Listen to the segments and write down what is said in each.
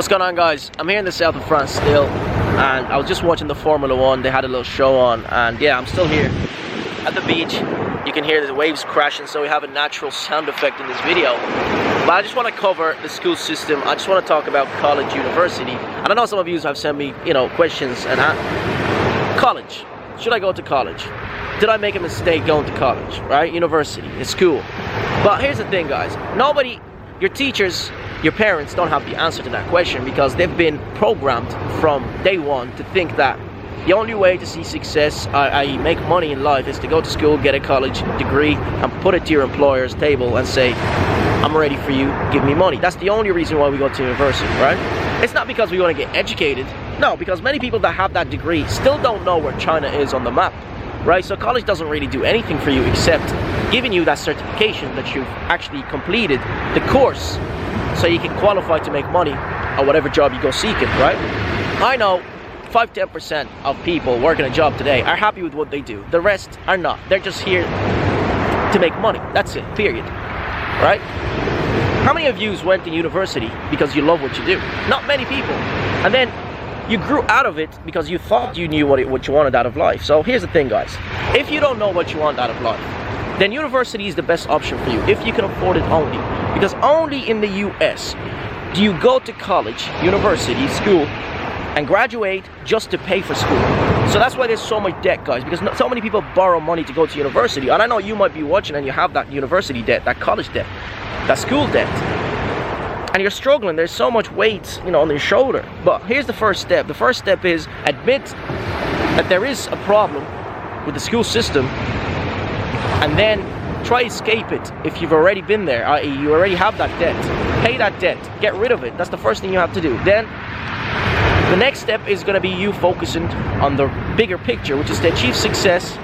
What's going on, guys? I'm here in the south of France still, and I was just watching the Formula 1. They had a little show on, and yeah, I'm still here at the beach. You can hear the waves crashing, so we have a natural sound effect in this video. But I just want to cover the school system. I just want to talk about college, university. And I know some of you have sent me, questions and college. Should I go to college? Did I make a mistake going to college, right? University, school. But here's the thing, guys. Your teachers, your parents don't have the answer to that question because they've been programmed from day one to think that the only way to see success, i.e. make money in life, is to go to school, get a college degree, and put it to your employer's table and say, I'm ready for you, give me money. That's the only reason why we go to university, right? It's not because we want to get educated. No, because many people that have that degree still don't know where China is on the map, right? So college doesn't really do anything for you except giving you that certification that you've actually completed the course so you can qualify to make money or whatever job you go seeking, right? I know 5-10% of people working a job today are happy with what they do. The rest are not. They're just here to make money. That's it, period. Right? How many of you went to university because you love what you do? Not many people. And then you grew out of it because you thought you knew what you wanted out of life. So here's the thing, guys. If you don't know what you want out of life, then university is the best option for you if you can afford it only. Because only in the US do you go to college, university, school, and graduate just to pay for school. So that's why there's so much debt, guys, because so many people borrow money to go to university. And I know you might be watching and you have that university debt, that college debt, that school debt, and you're struggling. There's so much weight, on your shoulder. But here's the first step. The first step is admit that there is a problem with the school system, and then try escape it if you've already been there, i.e. you already have that debt. Pay that debt, get rid of it. That's the first thing you have to do. Then the next step is going to be you focusing on the bigger picture, which is to achieve success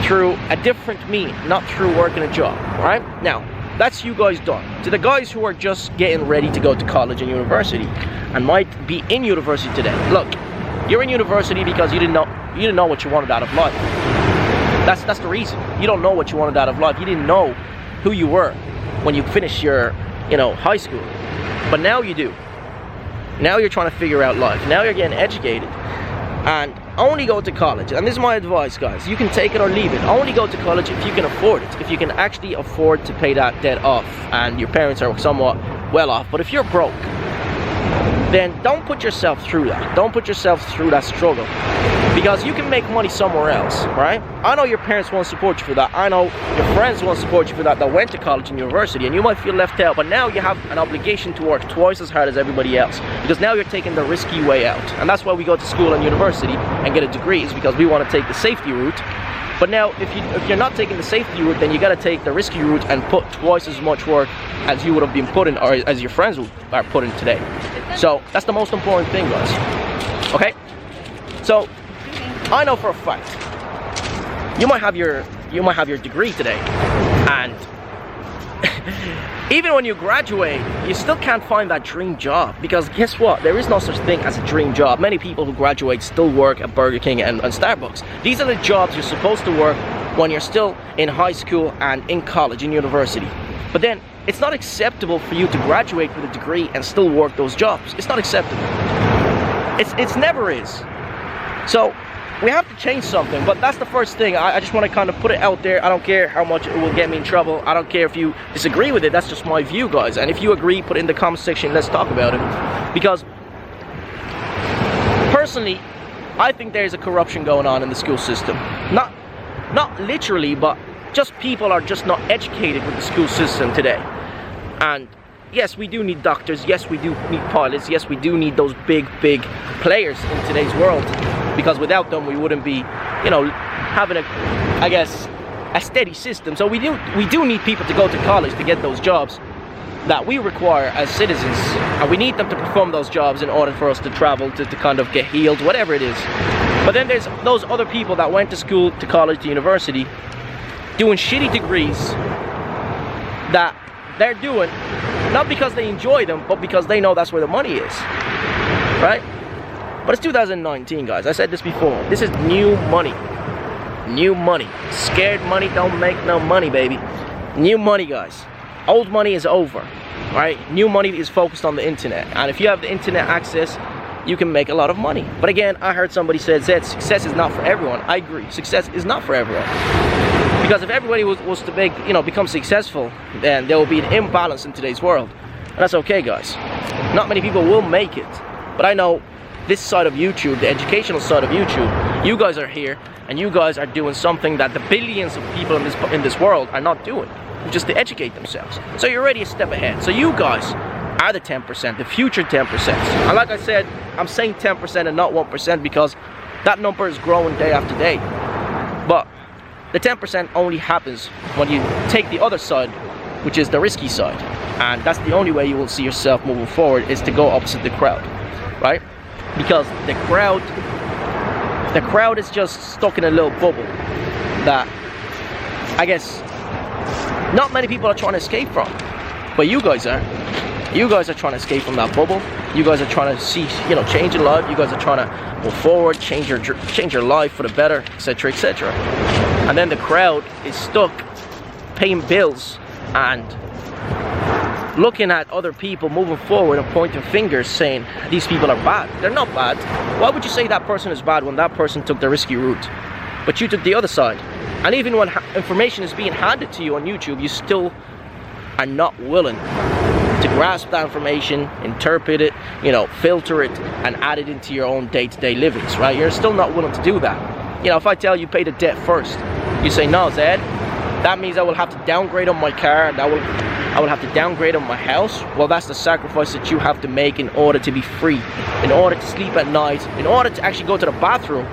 through a different mean, not through working a job, right? Now, that's you guys done. To the guys who are just getting ready to go to college and university and might be in university today, look, you're in university because you didn't know what you wanted out of life. That's the reason. You don't know what you wanted out of life. You didn't know who you were when you finished your, high school. But now you do. Now you're trying to figure out life. Now you're getting educated. And only go to college. And this is my advice, guys. You can take it or leave it. Only go to college if you can afford it. If you can actually afford to pay that debt off and your parents are somewhat well off. But if you're broke, then don't put yourself through that. Don't put yourself through that struggle. Because you can make money somewhere else, right? I know your parents won't support you for that. I know your friends won't support you for that went to college and university, and you might feel left out. But now you have an obligation to work twice as hard as everybody else, because now you're taking the risky way out. And that's why we go to school and university and get a degree, is because we want to take the safety route. But now if you're not taking the safety route, then you got to take the risky route and put twice as much work as you would have been putting, or as your friends are putting today. So that's the most important thing, guys. Okay? So I know for a fact you might have your degree today, and even when you graduate, you still can't find that dream job, because guess what? There is no such thing as a dream job. Many people who graduate still work at Burger King and Starbucks. These are the jobs you're supposed to work when you're still in high school and in college, in university. But then it's not acceptable for you to graduate with a degree and still work those jobs. It's not acceptable. It never is. So we have to change something, but that's the first thing. I just want to kind of put it out there. I don't care how much it will get me in trouble. I don't care if you disagree with it. That's just my view, guys. And if you agree, put it in the comment section. Let's talk about it. Because personally, I think there's a corruption going on in the school system. Not literally, but just people are just not educated with the school system today. And yes, we do need doctors. Yes, we do need pilots. Yes, we do need those big players in today's world. Because without them, we wouldn't be, having a steady system. So we do need people to go to college to get those jobs that we require as citizens, and we need them to perform those jobs in order for us to travel, to kind of get healed, whatever it is. But then there's those other people that went to school, to college, to university, doing shitty degrees that they're doing not because they enjoy them, but because they know that's where the money is, right? But it's 2019, guys. I said this before. This is new money. New money. Scared money don't make no money, baby. New money, guys. Old money is over, right? New money is focused on the internet. And if you have the internet access, you can make a lot of money. But again, I heard somebody said, Zed, success is not for everyone. I agree, success is not for everyone. Because if everybody was to make, become successful, then there will be an imbalance in today's world. And that's okay, guys. Not many people will make it. But I know this side of YouTube, the educational side of YouTube, you guys are here and you guys are doing something that the billions of people in this world are not doing, just to educate themselves. So you're already a step ahead. So you guys are the 10%, the future 10%. And like I said, I'm saying 10% and not 1% because that number is growing day after day. But the 10% only happens when you take the other side, which is the risky side. And that's the only way you will see yourself moving forward, is to go opposite the crowd, right? Because the crowd is just stuck in a little bubble that I guess not many people are trying to escape from. But you guys are. You guys are trying to escape from that bubble. You guys are trying to see, change your life. You guys are trying to move forward, change your life for the better, etc., etc. And then the crowd is stuck paying bills and looking at other people moving forward and pointing fingers saying these people are bad. They're not bad. Why would you say that person is bad when that person took the risky route, but you took the other side? And even when information is being handed to you on YouTube, you still are not willing to grasp that information, interpret it, filter it, and add it into your own day-to-day livings, right? You're still not willing to do that. If I tell you pay the debt first, you say, no, Zed, that means I will have to downgrade on my car, and I will have to downgrade on my house. Well, that's the sacrifice that you have to make in order to be free, in order to sleep at night, in order to actually go to the bathroom,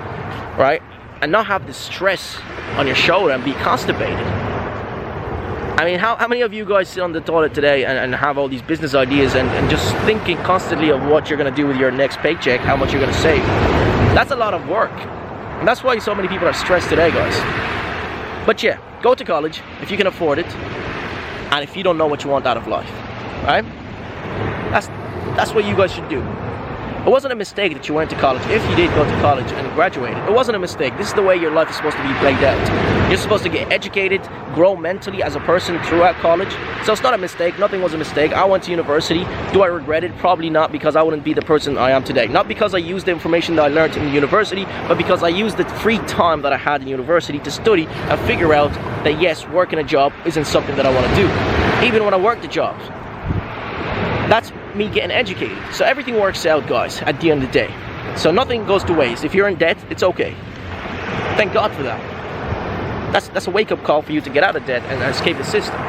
right? And not have the stress on your shoulder and be constipated. I mean, how many of you guys sit on the toilet today and have all these business ideas and just thinking constantly of what you're going to do with your next paycheck, how much you're going to save? That's a lot of work. And that's why so many people are stressed today, guys. But yeah, go to college if you can afford it, and if you don't know what you want out of life, right? That's what you guys should do. It wasn't a mistake that you went to college. If you did go to college and graduated, it wasn't a mistake. This is the way your life is supposed to be played out. You're supposed to get educated, grow mentally as a person throughout college. So it's not a mistake. Nothing was a mistake. I went to university. Do I regret it? Probably not, because I wouldn't be the person I am today. Not because I used the information that I learned in the university, but because I used the free time that I had in university to study and figure out that yes, working a job isn't something that I want to do. Even when I worked the job. That's me getting educated. So everything works out, guys, at the end of the day. So nothing goes to waste. If you're in debt, it's okay. Thank God for that. That's a wake-up call for you to get out of debt and escape the system.